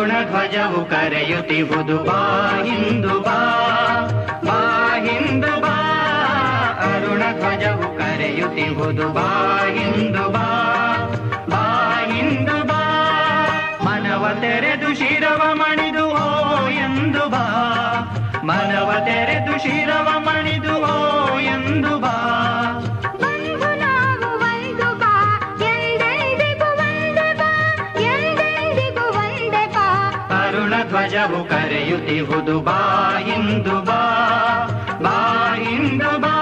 ಅರುಣ ಧ್ವಜವು ಕರೆಯುತ್ತಿಹುದು ಬಾ ಹಿಂದು ಬಾ, ಬಾ ಹಿಂದು ಬಾ. ಅರುಣ ಧ್ವಜವು ಕರೆಯುತ್ತಿಹುದು ಬಾ ಹಿಂದು ಬಾ, ಬಾ ಹಿಂದು ಬಾ. ಮನವ ತೆರೆದು ಶಿರವ ಮಣಿದು ಓ ಎಂದು ಬಾ, ಮನವ ತೆರೆದು ಶಿರವ ಮಣಿದು ಓ ಎಂದು ಬಾ. ಅರುಣ ಧ್ವಜವು ಕರೆಯುತ್ತಿಹುದು ಬಾ ಹಿಂದು ಬಾ, ಬಾ ಹಿಂದು ಬಾ.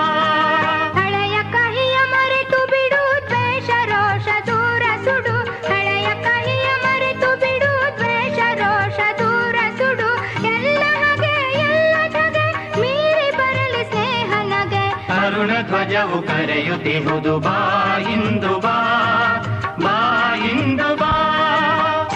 ಹಳೆಯ ಕಹಿಯ ಮರೆತು ಬಿಡು ದ್ವೇಷ ರೋಷ ದೂರ ಸುಡು, ಹಳೆಯ ಕಹಿಯ ಮರೆತು ಬಿಡು ದ್ವೇಷ ರೋಷ ದೂರ ಸುಡು. ಎಲ್ಲ ಹಾಗೆ ಎಲ್ಲ ಜಗೆ ಮೀರಿ ಬರಲಿ ಸ್ನೇಹ ನಗೆ. ಅರುಣ ಧ್ವಜವು ಕರೆಯುತ್ತಿಹುದು ಬಾ ಹಿಂದು ಬಾ, ಬಾ ಹಿಂದು ಬಾ.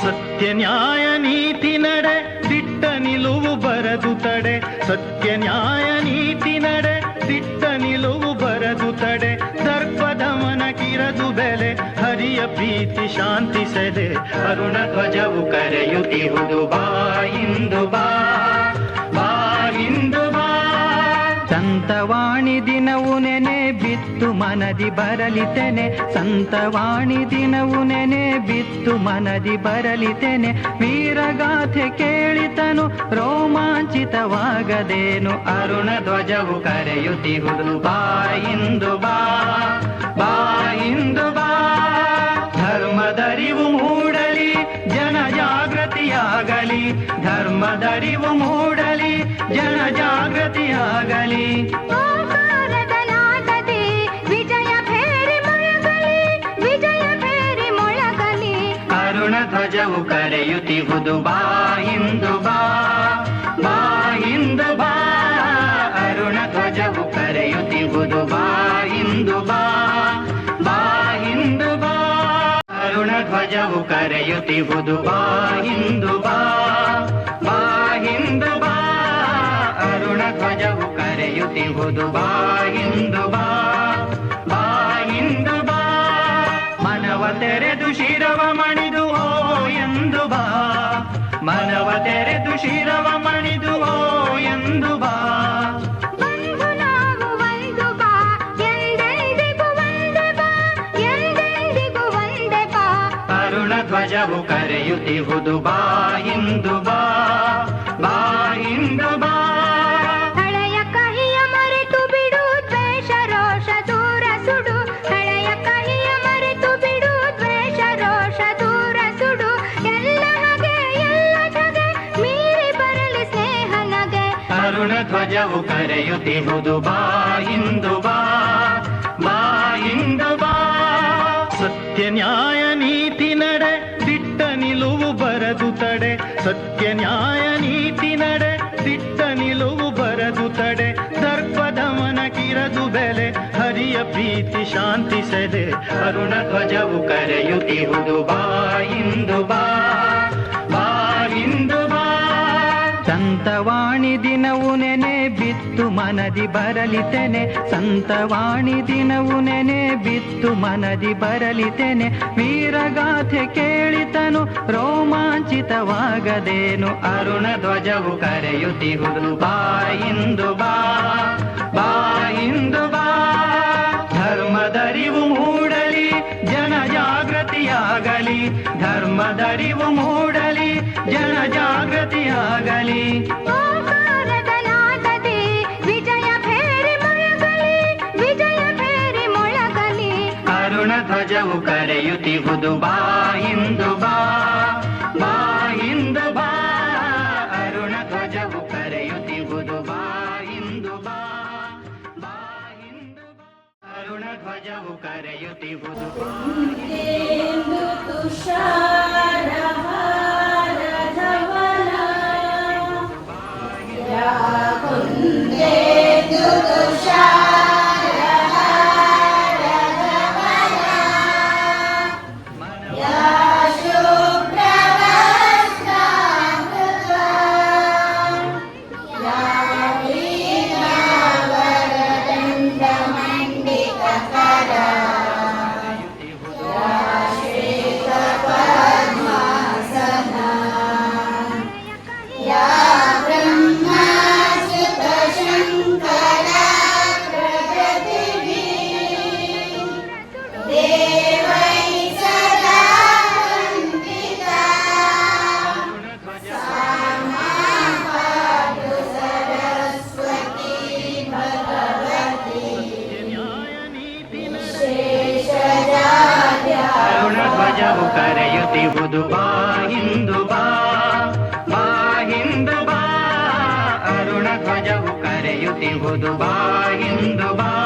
ಸತ್ಯ ನ್ಯಾಯ ನೀತಿ ನಡೆ ದಿಟ್ಟ ನಿಲುವು ಬರದು ತಡೆ, ಸತ್ಯ ನ್ಯಾಯ ನೀತಿ ನಡೆ ದಿಟ್ಟ ನಿಲುವು ಬರದು ತಡೆ. ದರ್ಪದಮನ ಕಿರದು ಬೆಲೆ ಹರಿಯ ಪ್ರೀತಿ ಶಾಂತಿ ಸೆದೆ. ಅರುಣ ಧ್ವಜವು ಕರೆಯುತ್ತಿಹುದು ಬಾ ಹಿಂದು ಬಾ, ಬಾ ಹಿಂದು ಬಾ. ಸಂತವಾಣಿ ದಿನವು ನೆನೆ ಬಿತ್ತು ಮನದಿ ಬರಲಿತೆನೆ, ಸಂತವಾಣಿ ದಿನವು ನೆನೆ ಬಿತ್ತು ಮನದಿ ಬರಲಿತೆನೆ. ವೀರಗಾಥೆ ಕೇಳಿತನು ರೋಮಾಂಚಿತವಾಗದೇನು. ಅರುಣ ಧ್ವಜವು ಕರೆಯುತ್ತಿಹುದು ಬಾ ಹಿಂದು ಬಾ, ಬಾ ಹಿಂದು ಬಾ. ಧರ್ಮದರಿವು ಮೂಡಲಿ ಜನ ಜಾಗೃತಿಯಾಗಲಿ, ಧರ್ಮದರಿವು ಮೂಡಲಿ ಜನ ಜಾಗೃತಿಯಾಗಲಿ. ಓಂಕಾರದ ನಾದದಿ ವಿಜಯ ಭೇರಿ ಮೊಳಗಲಿ, ವಿಜಯ ಭೇರಿ ಮೊಳಗಲಿ. ಅರುಣ ಧ್ವಜವು ಕರೆಯುತ್ತಿಹುದು ಬಾ ಹಿಂದು ಬಾ, ಬಾ ಹಿಂದು ಬಾ. ಅರುಣ ಧ್ವಜವು ಕರೆಯುತ್ತಿಹುದು ಬಾ ಹಿಂದು ಬಾ, ಬಾ ಹಿಂದು ಬಾ. ಅರುಣ ಧ್ವಜವು ಕರೆಯುತ್ತಿಹುದು ಬಾ ಹಿಂದು ಬಾ, ಬಾ ಹಿಂದು ಬಾ. ಅರುಣ ಧ್ವಜವು ಕರೆಯುತ್ತಿಹುದು ಬಾ ಹಿಂದು ಬಾ, ಬಾ ಹಿಂದು ಬಾ. ಮನವ ತೆರೆದು ಶಿರವ ಮಣಿದು ಓ ಎಂದು ಬಾ, ಮನವ ತೆರೆದು ಶಿರವ ಮಣಿದು ಓ ಎಂದು ಬಾ. ಬಂದು ನಾವು ಒಂದು ಬಾ, ಎಂದೆಂದಿಗೂ ಒಂದೇ ಬಾ, ಎಂದೆಂದಿಗೂ ಒಂದೇ ಬಾ. ಅರುಣ ಧ್ವಜವು ಕರೆಯುತ್ತಿಹುದು ಬಾ ಹಿಂದು ಬಾ, ಬಾ ಹಿಂದು ಬಾ. ಹಳೆಯ ಕಹಿಯ ಮರೆತು ಬಿಡು ದ್ವೇಷ ರೋಷ ದೂರ ಸುಡು, ಹಳೆಯ ಕಹಿಯ ಮರೆತು ಬಿಡು ದ್ವೇಷ ರೋಷ ದೂರ ಸುಡು. ಎಲ್ಲ ಹಾಗೆ ಎಲ್ಲ ಜಗೆ ಮೀರಿ ಬರಲಿ ಸ್ನೇಹ ನಗೆ. ಅರುಣ ಧ್ವಜವು ಕರೆಯುತ್ತಿಹುದು ಬಾ ಹಿಂದು ಬಾ, ಬಾ ಹಿಂದು ಬಾ. ಸತ್ಯ ನ್ಯಾಯ ನೀತಿ ನಡೆ ದಿಟ್ಟ ನಿಲುವು ಬರದು ತಡೆ, ಸತ್ಯ ನ್ಯಾಯ ನೀತಿ ನಡೆ ದಿಟ್ಟ ನಿಲುವು ಬರದು ತಡೆ. ದರ್ಪದಮನ ಕಿರದು ಬೆಲೆ ಹರಿಯ ಪ್ರೀತಿ ಶಾಂತಿ ಸೆದೆ. ಅರುಣ ಧ್ವಜವು ಕರೆಯುತ್ತಿಹುದು ಬಾ ಹಿಂದು ಬಾ, ಬಾ ಹಿಂದು ಬಾ. ಸಂತವಾಣಿ ದಿನವು ನೆನೆ ಬಿತ್ತು ಮನದಿ ಬರಲಿತೆನೆ, ಸಂತವಾಣಿ ದಿನವು ನೆನೆ ಬಿತ್ತು ಮನದಿ ಬರಲಿತೆನೆ. ವೀರಗಾಥೆ ಕೇಳಿತನು ರೋಮಾಂಚಿತವಾಗದೇನು. ಅರುಣ ಧ್ವಜವು ಕರೆಯುತ್ತಿಹುದು ಬಾ ಹಿಂದು ಬಾ, ಬಾ ಹಿಂದು ಬಾ. ಧರ್ಮದರಿವು ಮೂಡಲಿ ಜನ ಜಾಗೃತಿಯಾಗಲಿ, ಧರ್ಮದರಿವು ಮೂಡಲಿ ಜನ ಜಾಗೃತಿಯಾಗಲಿ. ಓಂಕಾರದ ನಾದದಿ ವಿಜಯ ಭೇರಿ ಮೊಳಗಲಿ, ವಿಜಯ ಭೇರಿ ಮೊಳಗಲಿ. ಅರುಣ ಧ್ವಜವು ಕರೆಯುತ್ತಿಹುದು ಬಾ ಹಿಂದು ಬಾ, ಬಾ ಹಿಂದು ಬಾ. ಅರುಣ ಧ್ವಜವು ಕರೆಯುತ್ತಿಹುದು ಬಾ ಹಿಂದು ಬಾ, ಬಾ ಹಿಂದು ಬಾ. ಅರುಣ ಧ್ವಜವು ಕರೆಯುತ್ತಿಹುದು ಬಾ ಹಿಂದು ಸಿಗುವುದು ಬಾ ಇಂದು ಬಾ.